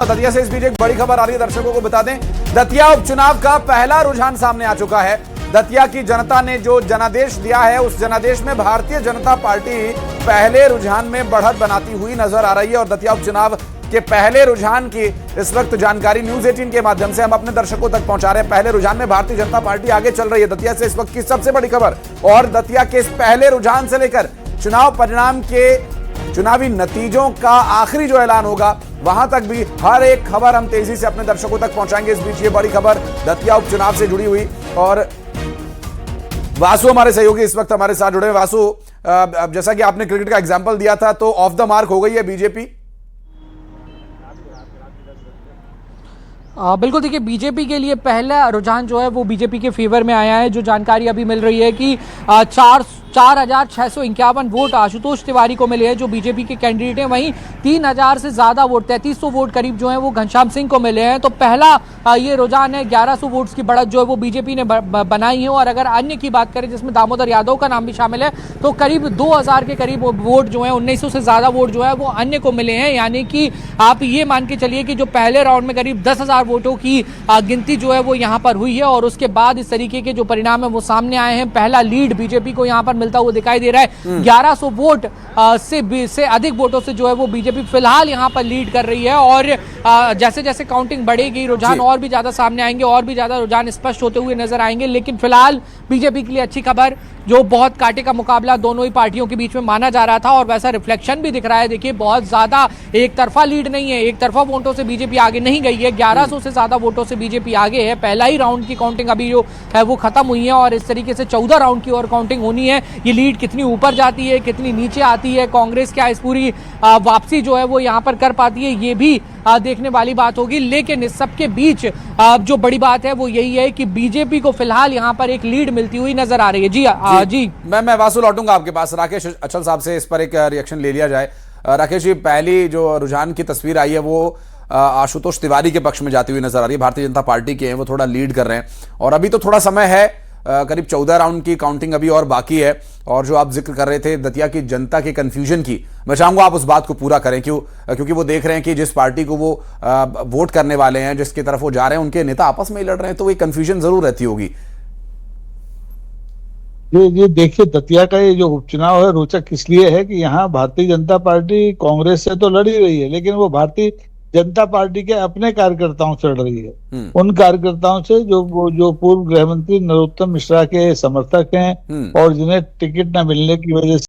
दतिया से इस बीच एक बड़ी खबर आ रही है, दर्शकों को बता दें। दतिया उपचुनाव का पहला रुझान सामने आ चुका है। दतिया की जनता ने जो जनादेश दिया है, उस जनादेश में भारतीय जनता पार्टी पहले रुझान में बढ़त बनाती हुई नजर आ रही है। और दतिया उपचुनाव के पहले रुझान की इस वक्त जानकारी न्यूज 18 के माध्यम से हम अपने दर्शकों तक पहुंचा रहे हैं। पहले रुझान में भारतीय जनता पार्टी आगे चल रही है। दतिया से इस वक्त की सबसे बड़ी खबर और दतिया के इस पहले रुझान से लेकर चुनाव परिणाम के चुनावी नतीजों का आखिरी जो ऐलान होगा, वहां तक भी हर एक खबर हम तेजी से अपने दर्शकों तक पहुंचाएंगे। इस बीच ये बड़ी खबर दतिया उपचुनाव से जुड़ी हुई, और वासु हमारे सहयोगी इस वक्त हमारे साथ जुड़े हैं। वासु, जैसा कि आपने क्रिकेट का एग्जांपल दिया था, तो ऑफ द मार्क हो गई है बीजेपी। बिल्कुल, देखिए बीजेपी के लिए पहला रुझान जो है वो बीजेपी के फेवर में आया है। जो जानकारी अभी मिल रही है कि 4,651 वोट आशुतोष तिवारी को मिले हैं, जो बीजेपी के कैंडिडेट हैं। वहीं 3,000 से ज्यादा वोट, 3,300 वोट करीब जो है वो घनश्याम सिंह को मिले हैं। तो पहला ये रुझान है, 1,100 वोट्स की बढ़त जो है वो बीजेपी ने बनाई है। और अगर अन्य की बात करें, जिसमें दामोदर यादव का नाम भी शामिल है, तो करीब 2,000 के करीब वोट जो है, 1,900 से ज्यादा वोट जो है वो अन्य को मिले हैं। यानी कि आप ये मान के चलिए कि जो पहले राउंड में करीब 10,000 वोटों की गिनती जो है वो यहां पर हुई है, और उसके बाद इस तरीके के जो परिणाम है वो सामने आए हैं। पहला लीड बीजेपी को यहां पर मिलता हुआ दिखाई दे रहा है। 1,100 वोट से अधिक वोटों से जो है वो बीजेपी फिलहाल यहां पर लीड कर रही है। और जैसे जैसे काउंटिंग बढ़ेगी, रुझान और भी ज्यादा सामने आएंगे, और भी ज्यादा रुझान स्पष्ट होते हुए नजर आएंगे। लेकिन फिलहाल बीजेपी के लिए अच्छी खबर, जो बहुत कांटे का मुकाबला दोनों ही पार्टियों के बीच में माना जा रहा था, और वैसा रिफ्लेक्शन भी दिख रहा है। देखिए, बहुत ज्यादा एक तरफा लीड नहीं है, एक तरफा वोटों से बीजेपी आगे नहीं गई है। 1,100 से ज्यादा वोटों से बीजेपी आगे है। पहला ही राउंड की काउंटिंग अभी जो है वो खत्म हुई है, और इस तरीके से 14 राउंड की और काउंटिंग होनी है। ये लीड कितनी ऊपर जाती है, कितनी नीचे आती है, कांग्रेस क्या इस पूरी वापसी जो है वो यहाँ पर कर पाती है, ये भी देखने वाली बात होगी। लेकिन इस सबके बीच जो बड़ी बात है वो यही है कि बीजेपी को फिलहाल यहाँ पर एक लीड मिलती हुई नजर आ रही है। जी मैं वासु लौटूंगा आपके पास। राकेश अचल साहब से इस पर एक रिएक्शन ले लिया जाए। राकेश जी, पहली जो रुझान की तस्वीर आई है वो आशुतोष तिवारी के पक्ष में जाती हुई नजर आ रही है। भारतीय जनता पार्टी के हैं, वो थोड़ा लीड कर रहे हैं, और अभी तो थोड़ा समय है, करीब 14 राउंड की काउंटिंग अभी और बाकी है। और जो आप जिक्र कर रहे थे दतिया की जनता के कंफ्यूजन की, मैं चाहूंगा आप उस बात को पूरा करें। क्योंकि वो देख रहे हैं कि जिस पार्टी को वो वोट करने वाले हैं, जिसकी तरफ वो जा रहे हैं, उनके नेता आपस में ही लड़ रहे हैं, तो वो कंफ्यूजन जरूर रहती होगी। ये देखिए, दतिया का ये जो उपचुनाव है रोचक इसलिए है कि यहाँ भारतीय जनता पार्टी कांग्रेस से तो लड़ ही रही है, लेकिन वो भारतीय जनता पार्टी के अपने कार्यकर्ताओं से लड़ रही है। उन कार्यकर्ताओं से जो पूर्व गृह मंत्री नरोत्तम मिश्रा के समर्थक हैं, और जिन्हें टिकट न मिलने की वजह से